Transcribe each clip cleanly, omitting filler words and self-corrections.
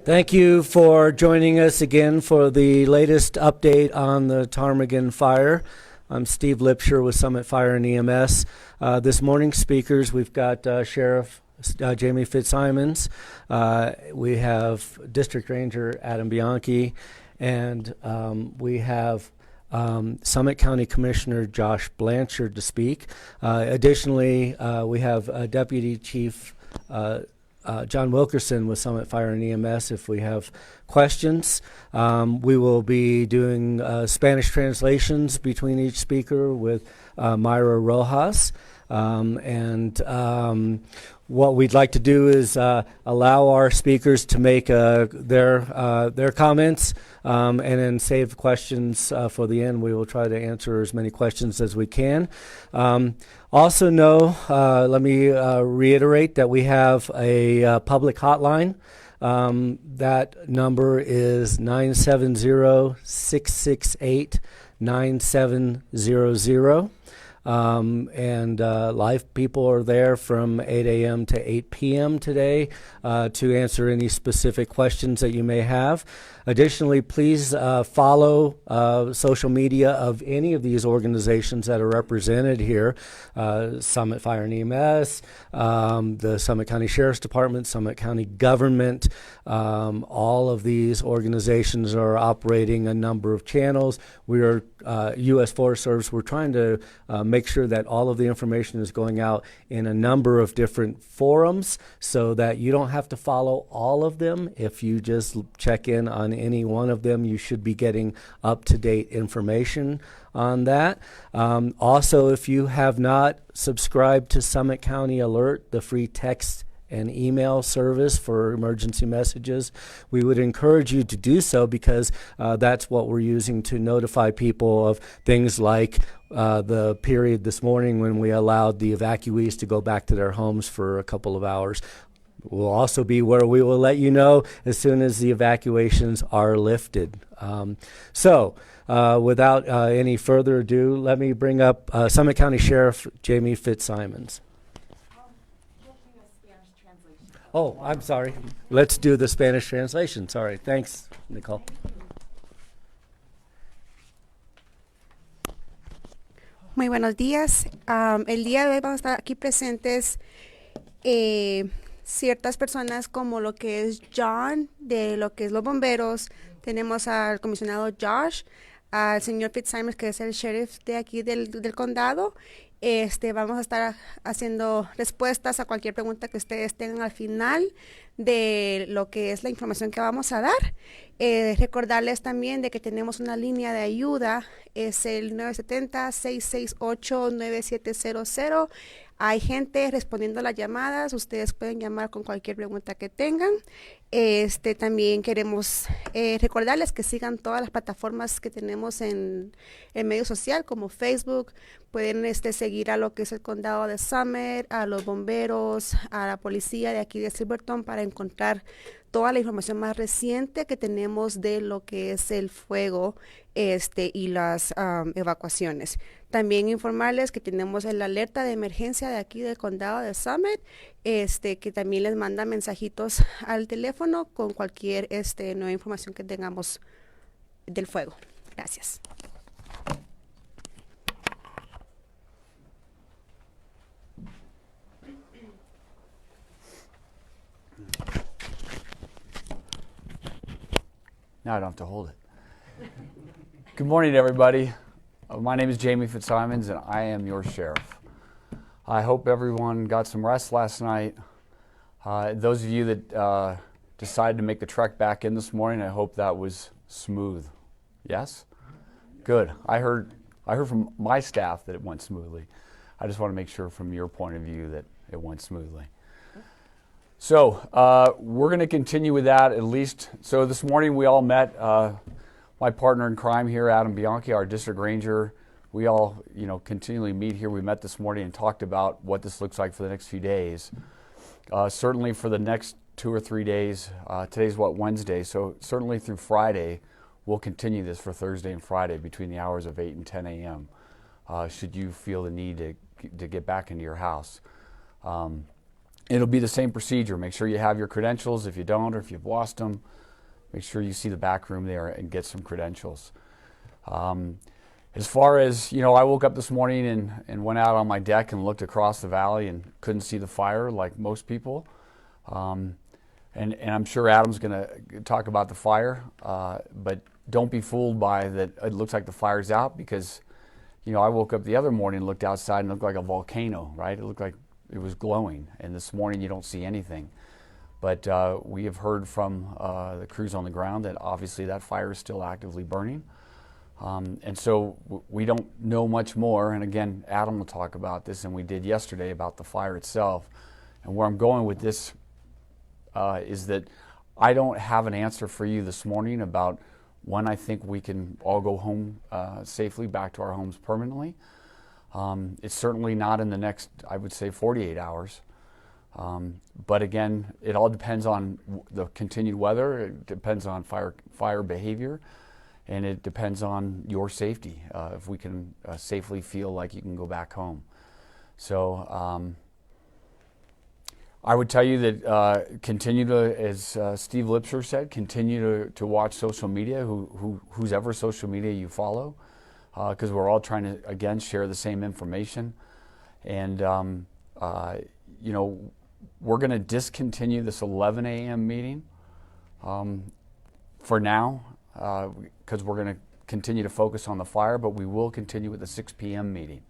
Thank you for joining us again for the latest update on the Ptarmigan Fire. I'm Steve Lipsher with Summit Fire and EMS. This morning's speakers, we've got Sheriff Jamie Fitzsimons, we have District Ranger Adam Bianchi, and we have Summit County Commissioner Josh Blanchard to speak. Additionally, we have Deputy Chief John Wilkerson with Summit Fire and EMS if we have questions. We will be doing Spanish translations between each speaker with Myra Rojas. What we'd like to do is allow our speakers to make their comments and then save questions for the end. We will try to answer as many questions as we can. Also know, let me reiterate that we have a public hotline. That number is 970-668-9700. Live people are there from 8 a.m. to 8 p.m. today to answer any specific questions that you may have. Additionally, please follow social media of any of these organizations that are represented here. Summit Fire and EMS, the Summit County Sheriff's Department, Summit County Government. All of these organizations are operating a number of channels. We are U.S. Forest Service. We're trying to make sure that all of the information is going out in a number of different forums so that you don't have to follow all of them. If you just check in on any one of them, you should be getting up-to-date information on that. Also, if you have not subscribed to Summit County Alert, the free text and email service for emergency messages, we would encourage you to do so because that's what we're using to notify people of things like the period this morning when we allowed the evacuees to go back to their homes for a couple of hours. We'll also be where we will let you know as soon as the evacuations are lifted. Without any further ado, let me bring up Summit County Sheriff Jamie Fitzsimons. Oh, I'm sorry. Let's do the Spanish translation. Sorry. Thanks, Nicole. Muy buenos días. El día de hoy vamos a estar aquí presentes ciertas personas como lo que es John, de lo que es los bomberos. Tenemos al comisionado Josh, al señor Fitzsimons, que es el sheriff de aquí del condado. Vamos a estar haciendo respuestas a cualquier pregunta que ustedes tengan al final de lo que es la información que vamos a dar. Recordarles también de que tenemos una línea de ayuda, es el 970-668-9700. Hay gente respondiendo las llamadas, ustedes pueden llamar con cualquier pregunta que tengan. También queremos recordarles que sigan todas las plataformas que tenemos en el medio social, como Facebook. Pueden seguir a lo que es el condado de Summit, a los bomberos, a la policía de aquí de Silverton para encontrar toda la información más reciente que tenemos de lo que es el fuego y las evacuaciones. También informarles que tenemos la alerta de emergencia de aquí del condado de Summit, que también les manda mensajitos al teléfono con cualquier nueva información que tengamos del fuego. Gracias. Now I don't have to hold it. Good morning, everybody. My name is Jamie Fitzsimons, and I am your sheriff. I hope everyone got some rest last night. Those of you that decided to make the trek back in this morning, I hope that was smooth. Yes? Good. I heard from my staff that it went smoothly. I just want to make sure from your point of view that it went smoothly. So we're going to continue with that at least. So this morning we all met. My partner in crime here, Adam Bianchi, our district ranger. We all, continually meet here. We met this morning and talked about what this looks like for the next few days. Certainly for the next 2 or 3 days. Today's Wednesday. So certainly through Friday, we'll continue this for Thursday and Friday between the hours of 8 and 10 a.m. Should you feel the need to get back into your house. it'll be the same procedure. Make sure you have your credentials. If you don't, or if you've lost them, make sure you see the back room there and get some credentials. As far as, I woke up this morning and went out on my deck and looked across the valley and couldn't see the fire like most people. And I'm sure Adam's going to talk about the fire, but don't be fooled by that it looks like the fire's out, because, I woke up the other morning and looked outside and it looked like a volcano, right? It looked like it was glowing, and this morning you don't see anything. But we have heard from the crews on the ground that obviously that fire is still actively burning. And so we don't know much more, and again, Adam will talk about this, and we did yesterday, about the fire itself. And where I'm going with this is that I don't have an answer for you this morning about when I think we can all go home safely back to our homes permanently. It's certainly not in the next, I would say, 48 hours. But again, it all depends on the continued weather, it depends on fire behavior, and it depends on your safety, if we can safely feel like you can go back home. So I would tell you that continue to, as Steve Lipser said, continue to watch social media, whose ever social media you follow, because we're all trying to, again, share the same information. And, we're going to discontinue this 11 a.m. meeting for now, because we're going to continue to focus on the fire, but we will continue with the 6 p.m. meeting.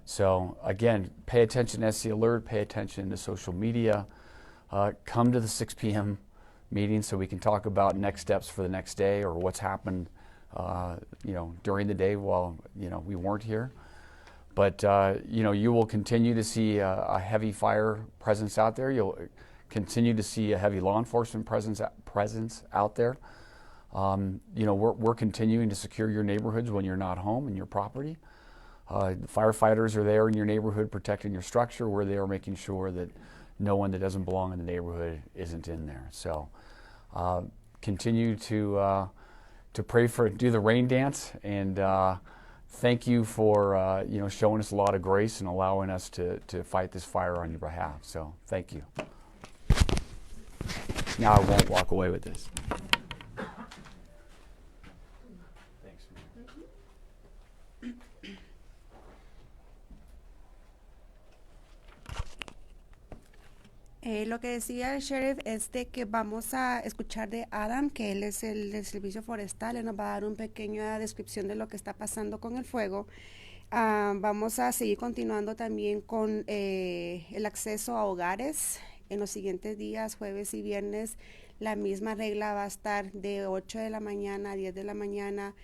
So again, pay attention to SC Alert, pay attention to social media, come to the 6 p.m. meeting so we can talk about next steps for the next day, or what's happened during the day while we weren't here. But you will continue to see a heavy fire presence out there. You'll continue to see a heavy law enforcement presence out there. We're continuing to secure your neighborhoods when you're not home and your property. The firefighters are there in your neighborhood protecting your structure. We're there making sure that no one that doesn't belong in the neighborhood isn't in there. So continue to pray do the rain dance, and thank you for showing us a lot of grace and allowing us to fight this fire on your behalf. So thank you. Now I won't walk away with this. Lo que decía el sheriff es de que vamos a escuchar de Adam, que él es el del servicio forestal. Él nos va a dar una pequeña descripción de lo que está pasando con el fuego. Vamos a seguir continuando también con el acceso a hogares. En los siguientes días, jueves y viernes, la misma regla va a estar de 8 de la mañana a 10 de la mañana.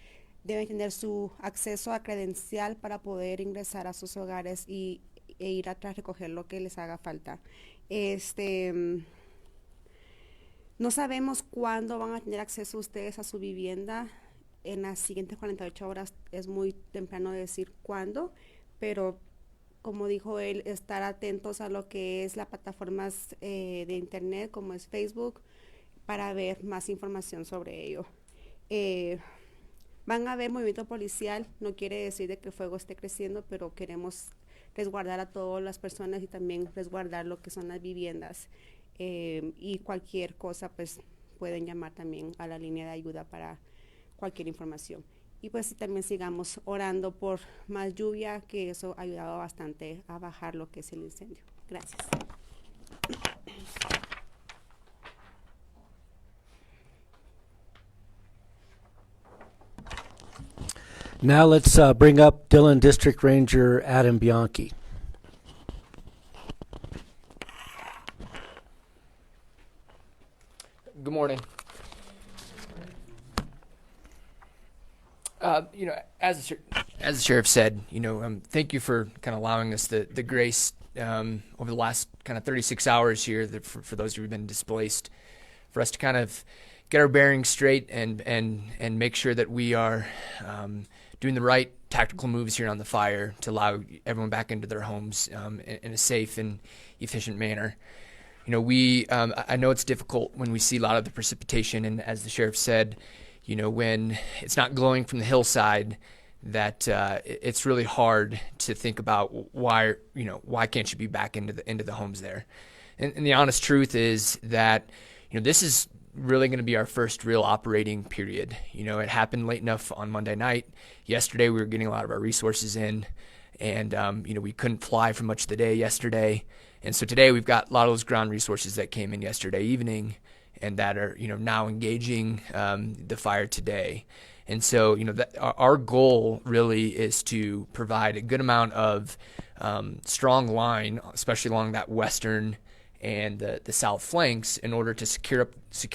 Deben tener su acceso a credencial para poder ingresar a sus hogares e ir atrás a recoger lo que les haga falta. No sabemos cuándo van a tener acceso ustedes a su vivienda. En las siguientes 48 horas es muy temprano decir cuándo, pero como dijo él, estar atentos a lo que es las plataformas de internet, como es Facebook, para ver más información sobre ello. Van a haber movimiento policial, no quiere decir de que el fuego esté creciendo, pero queremos resguardar a todas las personas y también resguardar lo que son las viviendas, y cualquier cosa pues pueden llamar también a la línea de ayuda para cualquier información. Y pues también sigamos orando por más lluvia, que eso ha ayudado bastante a bajar lo que es el incendio. Gracias. Now let's bring up Dillon District Ranger Adam Bianchi. Good morning. As the sheriff said, thank you for kind of allowing us the grace over the last kind of 36 hours here for those who have been displaced, for us to kind of get our bearings straight and make sure that we are doing the right tactical moves here on the fire to allow everyone back into their homes in a safe and efficient manner. I know it's difficult when we see a lot of the precipitation, and as the sheriff said, when it's not glowing from the hillside, that it's really hard to think about why can't you be back into the homes there. And the honest truth is that, this is really going to be our first real operating period. It happened late enough on Monday night. Yesterday, we were getting a lot of our resources in, and, we couldn't fly for much of the day yesterday. And so today we've got a lot of those ground resources that came in yesterday evening and that are, now engaging the fire today. And so, our goal really is to provide a good amount of strong line, especially along that western and the south flanks, in order to secure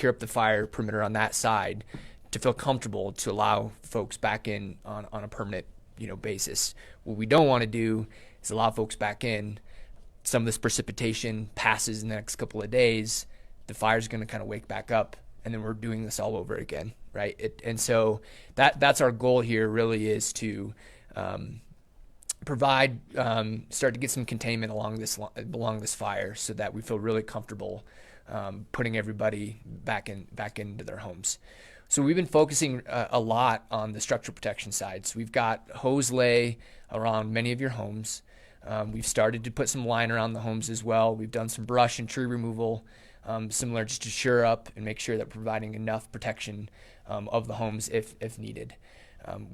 up the fire perimeter on that side, to feel comfortable to allow folks back in on a permanent basis. What we don't want to do is allow folks back in. Some of this precipitation passes in the next couple of days, the fire's going to kind of wake back up, and then we're doing this all over again, right? And so that's our goal here, really, is to provide, start to get some containment along this fire, so that we feel really comfortable putting everybody back into their homes. So we've been focusing a lot on the structural protection side. So we've got hose lay around many of your homes. We've started to put some line around the homes as well. We've done some brush and tree removal, similar, just to shore up and make sure that we're providing enough protection of the homes if needed.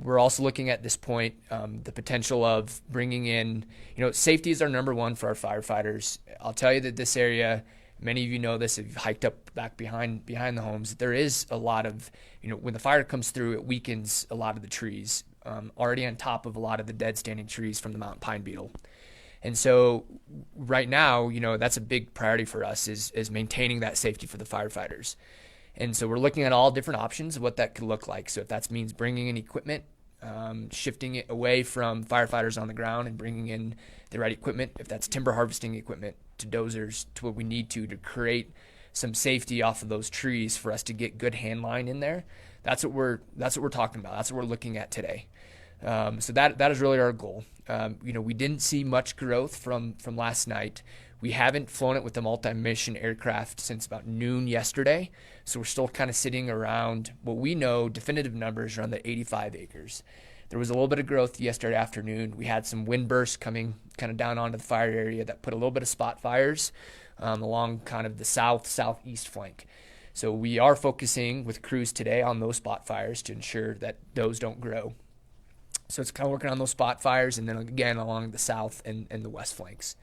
We're also looking at this point the potential of bringing in, safety is our number one for our firefighters. I'll tell you that this area, many of you know this if you've hiked up back behind the homes, there is a lot of, when the fire comes through, it weakens a lot of the trees, already on top of a lot of the dead standing trees from the mountain pine beetle. And so right now, that's a big priority for us is maintaining that safety for the firefighters. And so we're looking at all different options of what that could look like. So if that means bringing in equipment, shifting it away from firefighters on the ground and bringing in the right equipment, if that's timber harvesting equipment, to dozers, to what we need to create some safety off of those trees for us to get good hand line in there. That's what we're talking about. That's what we're looking at today. So that is really our goal. We didn't see much growth from last night. We haven't flown it with the multi-mission aircraft since about noon yesterday. So we're still kind of sitting around what we know definitive numbers around the 85 acres. There was a little bit of growth yesterday afternoon. We had some wind bursts coming kind of down onto the fire area that put a little bit of spot fires along kind of the southeast flank. So we are focusing with crews today on those spot fires to ensure that those don't grow. So it's kind of working on those spot fires, and then again along the south and the west flanks.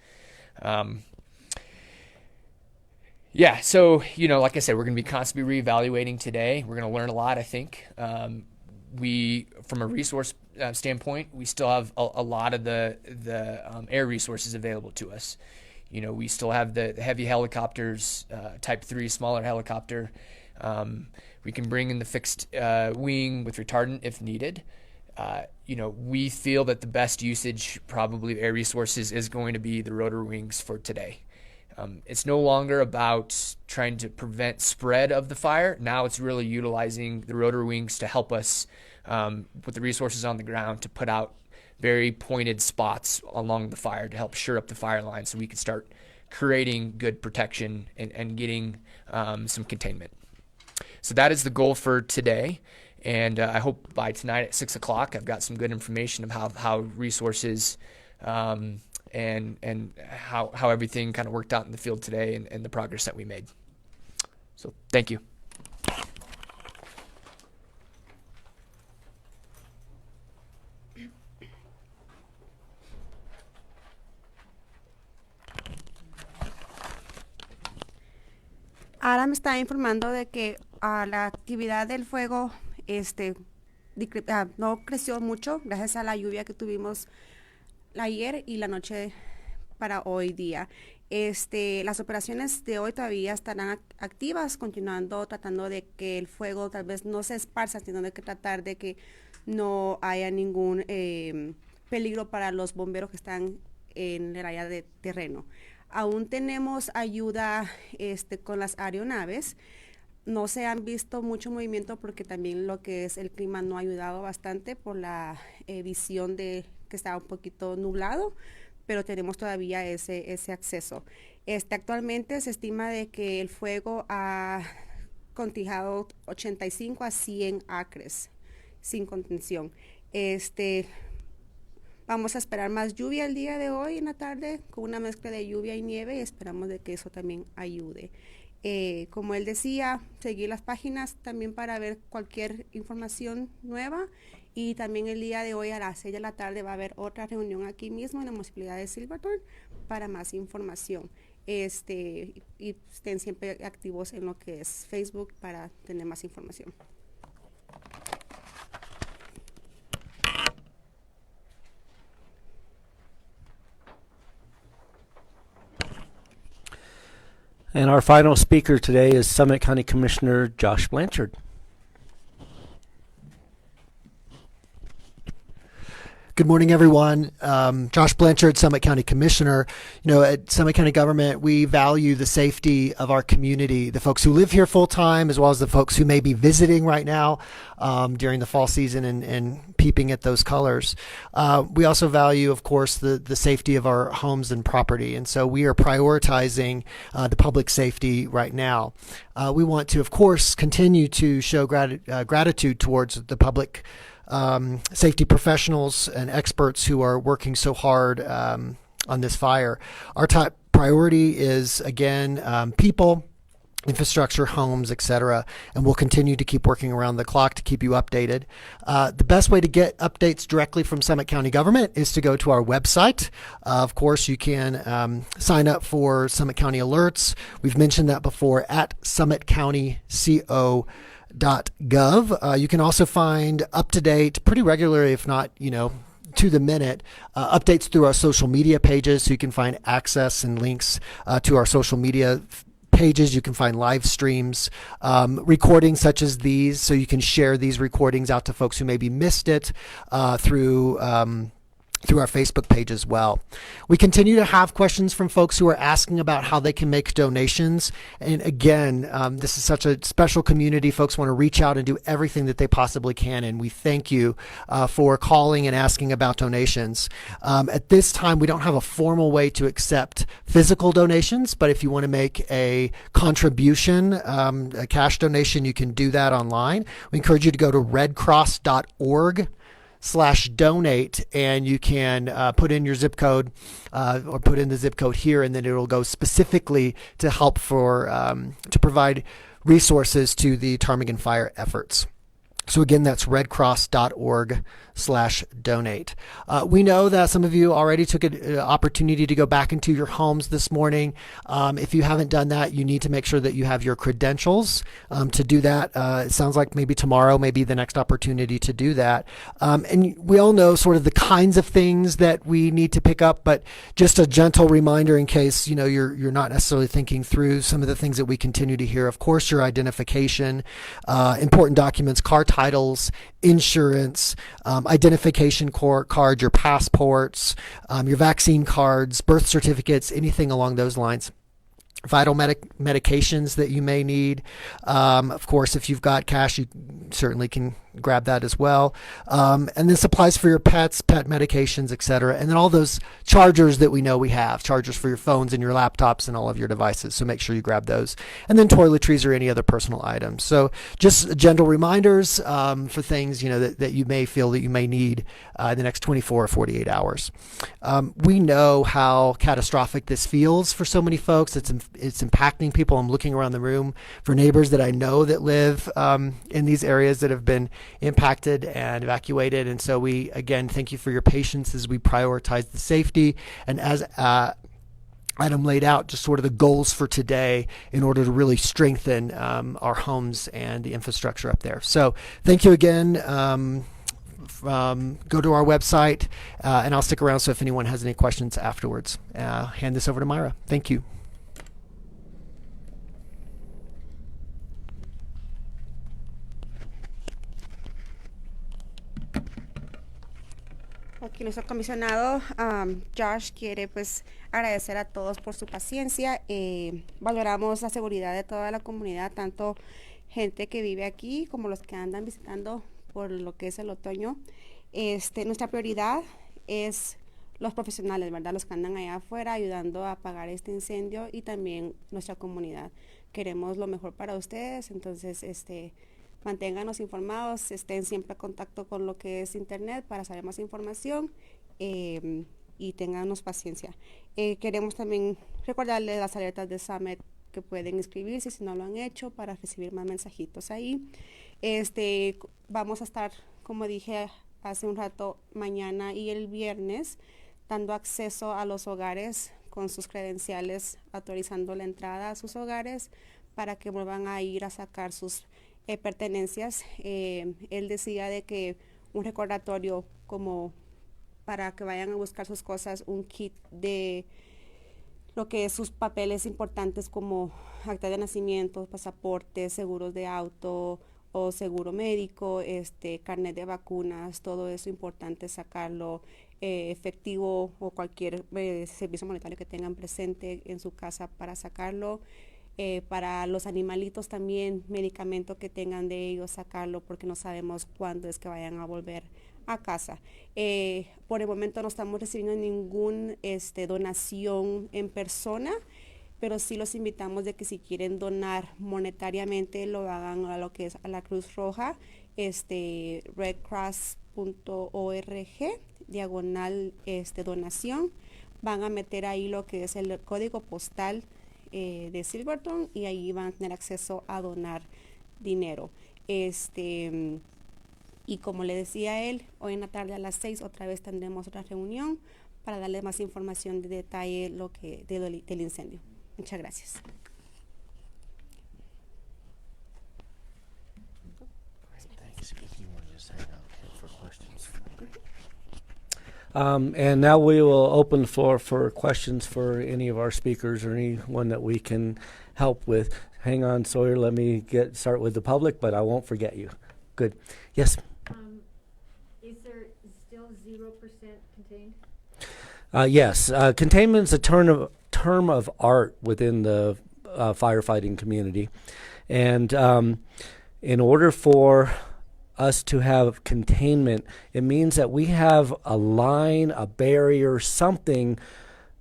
So, like I said, we're going to be constantly reevaluating today. We're going to learn a lot, I think. From a resource standpoint, we still have a lot of the air resources available to us. We still have the heavy helicopters, Type 3 smaller helicopter. We can bring in the fixed wing with retardant if needed. We feel that the best usage probably of air resources is going to be the rotor wings for today. It's no longer about trying to prevent spread of the fire. Now it's really utilizing the rotor wings to help us with the resources on the ground to put out very pointed spots along the fire to help shore up the fire line so we can start creating good protection and getting some containment. So that is the goal for today. And I hope by tonight at 6 o'clock I've got some good information of how resources and how everything kind of worked out in the field today and the progress that we made. So thank you. Ahora me está informando de que la actividad del fuego no creció mucho gracias a la lluvia que tuvimos ayer y la noche para hoy día. Las operaciones de hoy todavía estarán activas, continuando tratando de que el fuego tal vez no se esparza, sino de que tratar de que no haya ningún peligro para los bomberos que están en el área de terreno. Aún tenemos ayuda con las aeronaves. No se han visto mucho movimiento porque también lo que es el clima no ha ayudado bastante por la visión de que está un poquito nublado, pero tenemos todavía ese acceso. Actualmente se estima de que el fuego ha contijado 85 a 100 acres sin contención. Vamos a esperar más lluvia el día de hoy en la tarde, con una mezcla de lluvia y nieve, y esperamos de que eso también ayude. Como él decía, seguir las páginas también para ver cualquier información nueva, y también el día de hoy a las 6 de la tarde va a haber otra reunión aquí mismo en la municipalidad de Silverton para más información. Y estén siempre activos en lo que es Facebook para tener más información. And our final speaker today is Summit County Commissioner Josh Blanchard. Good morning, everyone. Josh Blanchard, Summit County Commissioner. You know, at Summit County government, we value the safety of our community, the folks who live here full time, as well as the folks who may be visiting right now during the fall season and peeping at those colors. We also value, of course, the safety of our homes and property. And so we are prioritizing the public safety right now. We want to, of course, continue to show gratitude towards the public safety professionals and experts who are working so hard on this fire. Our top priority is, again, people, infrastructure, homes, etc., and we'll continue to keep working around the clock to keep you updated. The best way to get updates directly from Summit County government is to go to our website. Of course, you can sign up for Summit County alerts. We've mentioned that before at summitcountyco.gov. You can also find up-to-date, pretty regularly, if not, to the minute, updates through our social media pages. So you can find access and links to our social media pages. You can find live streams, recordings such as these, so you can share these recordings out to folks who maybe missed it through our Facebook page as well. We continue to have questions from folks who are asking about how they can make donations. And again, this is such a special community. Folks want to reach out and do everything that they possibly can. And we thank you for calling and asking about donations. At this time, we don't have a formal way to accept physical donations, but if you want to make a contribution, a cash donation, you can do that online. We encourage you to go to redcross.org/donate, and you can put in your zip code or put in the zip code here, and then it'll go specifically to help to provide resources to the Ptarmigan Fire efforts. So again, that's redcross.org/donate. We know that some of you already took an opportunity to go back into your homes this morning. If you haven't done that, you need to make sure that you have your credentials to do that. It sounds like maybe tomorrow may be the next opportunity to do that. And we all know sort of the kinds of things that we need to pick up, but just a gentle reminder in case you're not necessarily thinking through some of the things that we continue to hear. Of course, your identification, important documents, car titles, insurance, identification card, your passports, your vaccine cards, birth certificates, anything along those lines. Vital medications that you may need. Of course, if you've got cash, you certainly can grab that as well. And then supplies for your pets, pet medications, etc. And then all those chargers that we know we have, chargers for your phones and your laptops and all of your devices. So make sure you grab those. And then toiletries or any other personal items. So just gentle reminders for things that you may feel that you may need in the next 24 or 48 hours. We know how catastrophic this feels for so many folks. It's impacting people. I'm looking around the room for neighbors that I know that live in these areas that have been impacted and evacuated. And so we, again, thank you for your patience as we prioritize the safety. And as Adam laid out, just sort of the goals for today in order to really strengthen our homes and the infrastructure up there. So thank you again. Go to our website, and I'll stick around so if anyone has any questions afterwards. Hand this over to Myra. Thank you. Aquí nuestro comisionado Josh quiere agradecer a todos por su paciencia. Valoramos la seguridad de toda la comunidad, tanto gente que vive aquí como los que andan visitando por lo que es el otoño. Nuestra prioridad es los profesionales, ¿verdad? Los que andan allá afuera ayudando a apagar este incendio, y también nuestra comunidad. Queremos lo mejor para ustedes, entonces manténganos informados, estén siempre en contacto con lo que es internet para saber más información, y ténganos paciencia. Queremos también recordarles las alertas de Summit que pueden inscribirse si no lo han hecho para recibir más mensajitos ahí. Vamos a estar, como dije hace un rato, mañana y el viernes dando acceso a los hogares con sus credenciales, autorizando la entrada a sus hogares para que vuelvan a ir a sacar sus pertenencias. Él decía de que un recordatorio como para que vayan a buscar sus cosas, un kit de lo que es sus papeles importantes como acta de nacimiento, pasaporte, seguros de auto o seguro médico, carnet de vacunas, todo eso importante sacarlo, efectivo o cualquier servicio monetario que tengan presente en su casa para sacarlo. Para los animalitos también, medicamento que tengan de ellos, sacarlo porque no sabemos cuándo es que vayan a volver a casa. Por el momento no estamos recibiendo ninguna donación en persona, pero sí los invitamos de que si quieren donar monetariamente lo hagan a lo que es a la Cruz Roja, redcross.org, donación. Van a meter ahí lo que es el código postal de Silverton y ahí van a tener acceso a donar dinero. Y como le decía a él, hoy en la tarde a las 6 otra vez tendremos otra reunión para darle más información de detalle del incendio. Muchas gracias. And now we will open the floor for questions for any of our speakers or anyone that we can help with. Hang on, Sawyer. Let me start with the public, but I won't forget you. Good. Yes. Is there still 0% contained? Yes. Containment is a term of art within the firefighting community, and in order for us to have containment, it means that we have a line, a barrier, something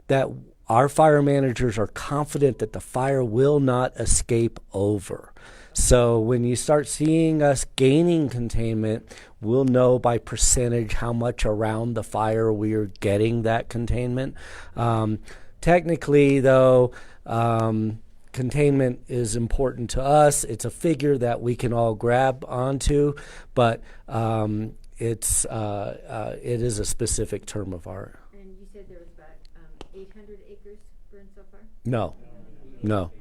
that our fire managers are confident that the fire will not escape over. So when you start seeing us gaining containment, we'll know by percentage how much around the fire we are getting that containment. Technically, though, containment is important to us. It's a figure that we can all grab onto, but it is a specific term of art. And you said there was about 800 acres burned so far? No,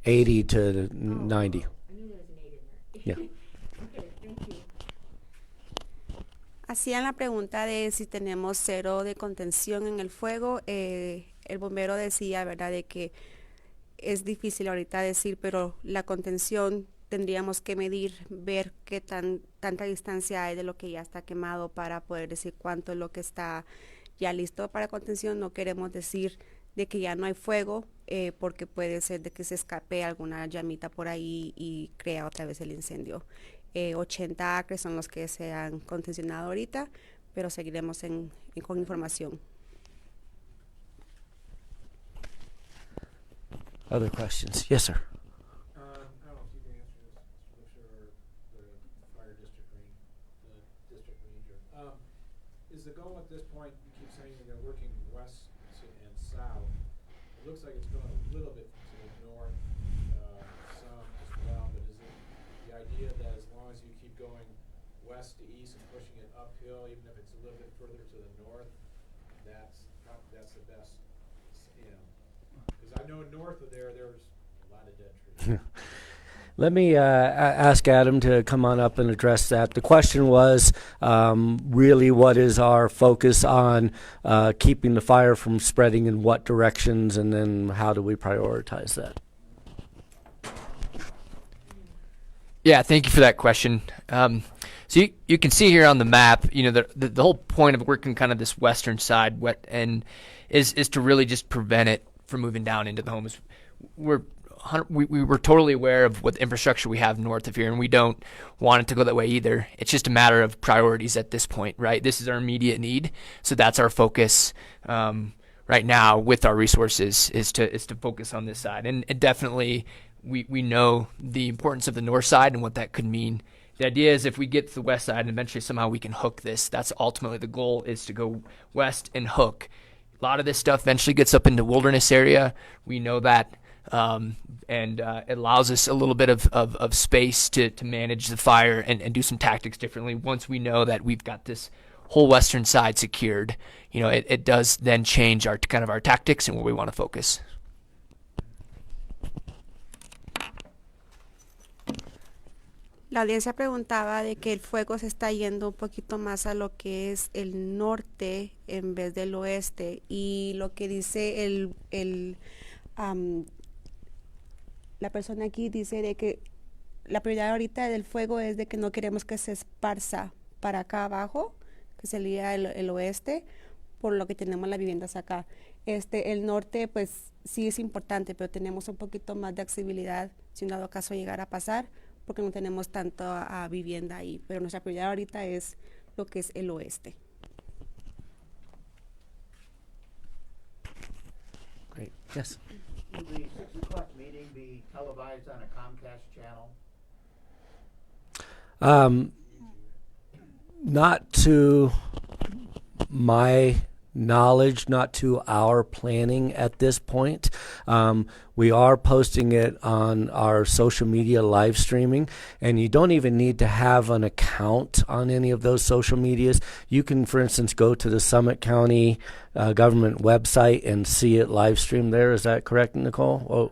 80 to 90. I knew there was an 8 in there. Yeah. Okay, thank you. Hacían la pregunta de si tenemos cero de contención en el fuego. El bombero decía, ¿verdad?, de que es difícil ahorita decir, pero la contención tendríamos que medir, ver qué tanta distancia hay de lo que ya está quemado para poder decir cuánto es lo que está ya listo para contención. No queremos decir de que ya no hay fuego, porque puede ser de que se escape alguna llamita por ahí y crea otra vez el incendio. 80 acres son los que se han contencionado ahorita, pero seguiremos con información. Other questions? Yes, sir. I don't know if you can answer this, Mr. Busher, or the fire district ranger. Is the goal at this point, you keep saying that they're working west and south. It looks like it's going a little bit to the north, some as well, but is it the idea that as long as you keep going west to east and pushing it uphill, even if it's a little bit further to the north, that's the best, you know? Because I know north of there's a lot of dead trees. Let me ask Adam to come on up and address that. The question was really what is our focus on keeping the fire from spreading in what directions, and then how do we prioritize that? Yeah, thank you for that question. So you can see here on the map, you know, the whole point of working kind of this western side is to really just prevent it from moving down into the homes. We're totally aware of what infrastructure we have north of here, and we don't want it to go that way either. It's just a matter of priorities at this point, right? This is our immediate need, so that's our focus right now with our resources is to focus on this side. And definitely we know the importance of the north side and what that could mean the idea is if we get to the west side and eventually somehow we can hook this, that's ultimately the goal, is to go west and hook. A lot of this stuff eventually gets up into wilderness area. We know that. And it allows us a little bit of space to manage the fire and do some tactics differently. Once we know that we've got this whole western side secured, it does then change our tactics and where we want to focus. La audiencia preguntaba de que el fuego se está yendo un poquito más a lo que es el norte en vez del oeste, y lo que dice la persona aquí dice de que la prioridad ahorita del fuego es de que no queremos que se esparza para acá abajo, que sería el oeste, por lo que tenemos las viviendas acá. El norte pues sí es importante, pero tenemos un poquito más de accesibilidad si un dado caso llegara a pasar, porque no tenemos tanto vivienda ahí, pero nuestra prioridad ahorita es lo que es el oeste. Great. Yes. Will the 6 o'clock meeting be televised on a Comcast channel? Not to my knowledge, not to our planning at this point. We are posting it on our social media live streaming, and you don't even need to have an account on any of those social medias. You can, for instance, go to the Summit County government website and see it live streamed there. Is that correct, Nicole?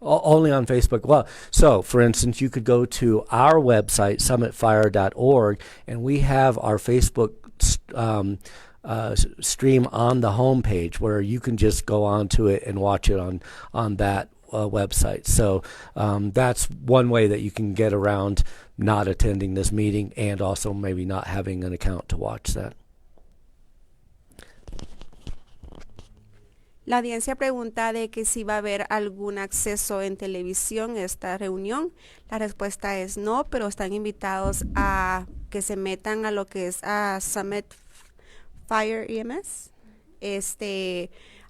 Only on Facebook. Well, so for instance, you could go to our website, summitfire.org, and we have our Facebook stream on the homepage where you can just go onto it and watch it on that website. So that's one way that you can get around not attending this meeting and also maybe not having an account to watch that. La audiencia pregunta de que si va a haber algún acceso en televisión a esta reunión. La respuesta es no, pero están invitados a que se metan a lo que es a Summit Fire EMS,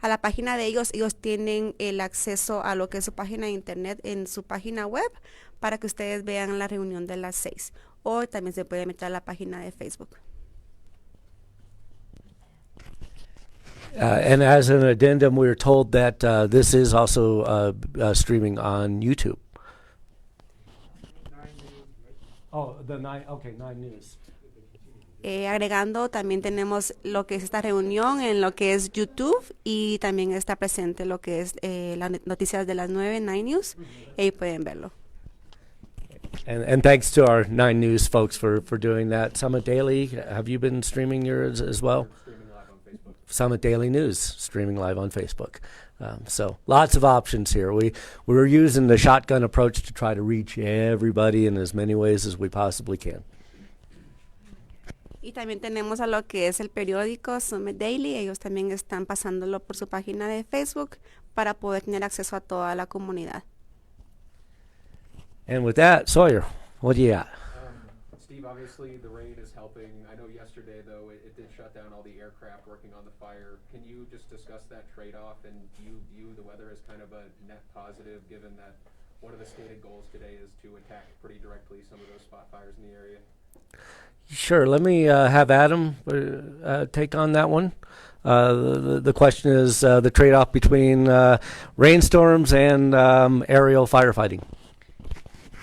a la página de ellos. Ellos tienen el acceso a lo que es su página de internet en su página web para que ustedes vean la reunión de las 6. O también se puede meter a la página de Facebook. And as an addendum, we were told that this is also streaming on YouTube. 9 News, right? Oh, the 9 News. Agregando, también tenemos lo que es esta reunión en lo que es YouTube, y también está presente lo que es las noticias de las 9 News, y ahí pueden verlo. And thanks to our 9 News folks for doing that. Summit Daily, have you been streaming yours as well? Streaming live on Facebook. Summit Daily News, streaming live on Facebook. So lots of options here. We're using the shotgun approach to try to reach everybody in as many ways as we possibly can. Y también tenemos a lo que es el periódico Summit Daily. Ellos también están pasándolo por su página de Facebook para poder tener acceso a toda la comunidad. And with that, Sawyer, what do you got? Steve, obviously the rain is helping. I know yesterday, though, it did shut down all the aircraft working on the fire. Can you just discuss that trade-off, and do you view the weather as kind of a net positive, given that one of the stated goals today is to attack pretty directly some of those spot fires in the area? Sure. Let me have Adam take on that one. The question is the trade-off between rainstorms and aerial firefighting.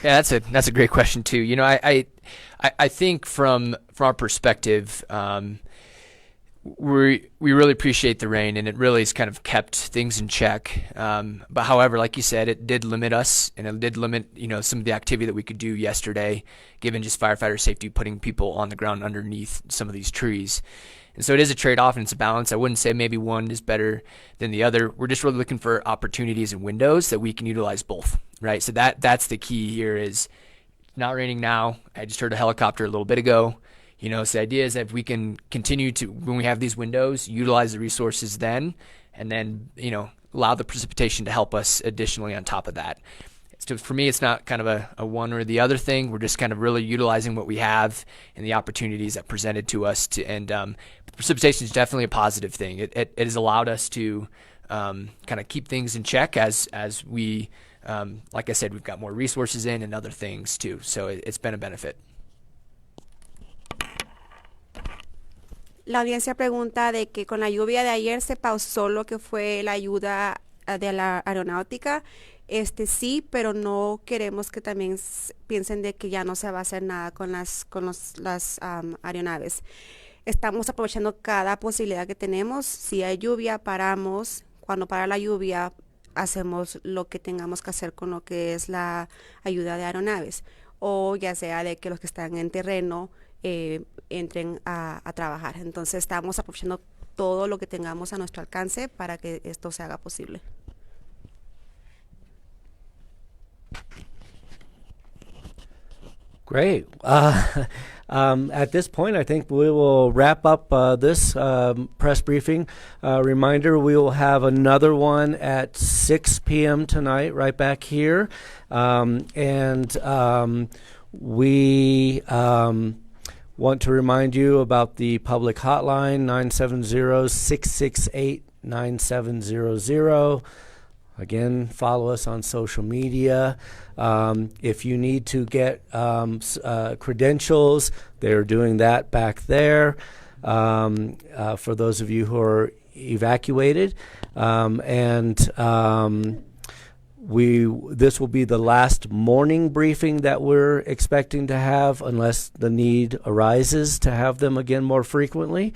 Yeah, that's a great question too. I think from our perspective, we really appreciate the rain, and it really has kind of kept things in check. But however, like you said, it did limit us, and it did limit some of the activity that we could do yesterday, given just firefighter safety, putting people on the ground underneath some of these trees. And so it is a trade-off, and it's a balance. I wouldn't say maybe one is better than the other. We're just really looking for opportunities and windows that we can utilize both, right? So that's the key here. Is it's not raining now. I just heard a helicopter a little bit ago. So the idea is that if we can continue to, when we have these windows, utilize the resources then, and then, allow the precipitation to help us additionally on top of that. So for me, it's not kind of a one or the other thing. We're just kind of really utilizing what we have and the opportunities that presented to us. Precipitation is definitely a positive thing. It has allowed us to kind of keep things in check as we like I said, we've got more resources in and other things too. So it's been a benefit. La audiencia pregunta de que con la lluvia de ayer se pausó lo que fue la ayuda de la aeronáutica. Sí, pero no queremos que también piensen de que ya no se va a hacer nada con las aeronaves. Estamos aprovechando cada posibilidad que tenemos. Si hay lluvia, paramos. Cuando para la lluvia, hacemos lo que tengamos que hacer con lo que es la ayuda de aeronaves. O ya sea de que los que están en terreno entren a trabajar. Entonces estamos aprovechando todo lo que tengamos a nuestro alcance para que esto se haga posible. Great. At this point, I think we will wrap up this press briefing. Reminder, we will have another one at 6 p.m. tonight, right back here. We want to remind you about the public hotline, 970-668-9700. Again, follow us on social media. If you need to get credentials, they're doing that back there for those of you who are evacuated. This will be the last morning briefing that we're expecting to have, unless the need arises to have them again more frequently.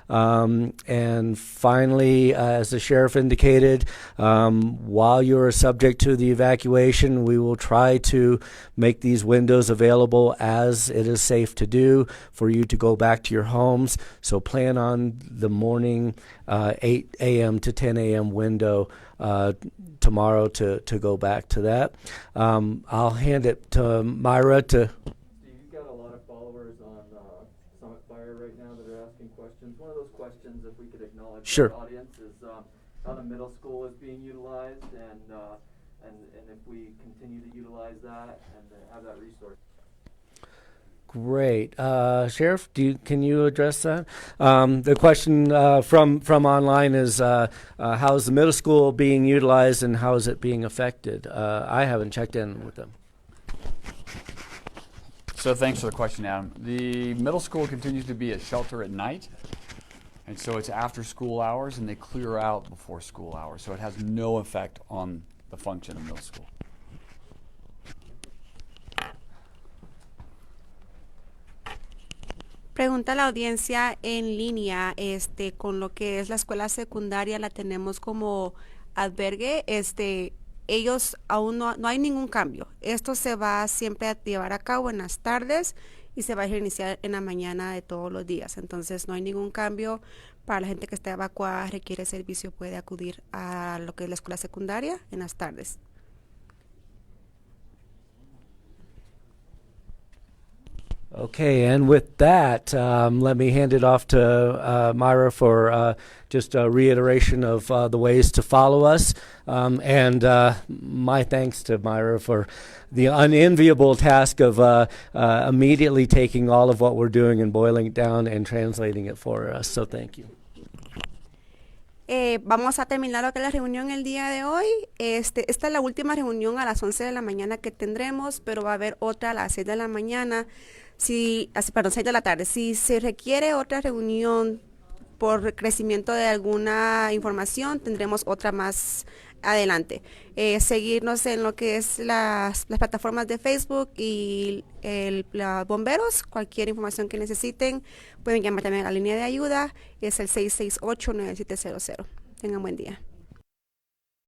And finally, as the sheriff indicated, while you're subject to the evacuation, we will try to make these windows available as it is safe to do for you to go back to your homes. So plan on the morning 8 a.m. to 10 a.m. window tomorrow to go back to that. I'll hand it to Myra to... You've got a lot of followers on Summit Fire right now that are asking questions. One of those questions, if we could acknowledge Sure. the audience, is how the middle school is being utilized, and if we continue to utilize that and have that resource. Great. Sheriff, can you address that? The question from online is how is the middle school being utilized and how is it being affected? I haven't checked in with them. So thanks for the question, Adam. The middle school continues to be a shelter at night, and so it's after school hours, and they clear out before school hours, so it has no effect on the function of middle school. Pregunta la audiencia en línea, con lo que es la escuela secundaria, la tenemos como albergue, ellos aún no hay ningún cambio. Esto se va siempre a llevar a cabo en las tardes y se va a iniciar en la mañana de todos los días. Entonces no hay ningún cambio. Para la gente que está evacuada, requiere servicio, puede acudir a lo que es la escuela secundaria en las tardes. Okay, and with that, let me hand it off to Myra for just a reiteration of the ways to follow us. And my thanks to Myra for the unenviable task of immediately taking all of what we're doing and boiling it down and translating it for us. So thank you. Vamos a terminar lo que es la reunión el día de hoy. Esta es la última reunión a las 11 de la mañana que tendremos, pero va a haber otra a las 6 de la mañana. 6 de la tarde. Si se requiere otra reunión por crecimiento de alguna información, tendremos otra más adelante. Seguirnos en lo que es las plataformas de Facebook y los bomberos. Cualquier información que necesiten, pueden llamar también a la línea de ayuda. Es el 668-9700. Tengan buen día.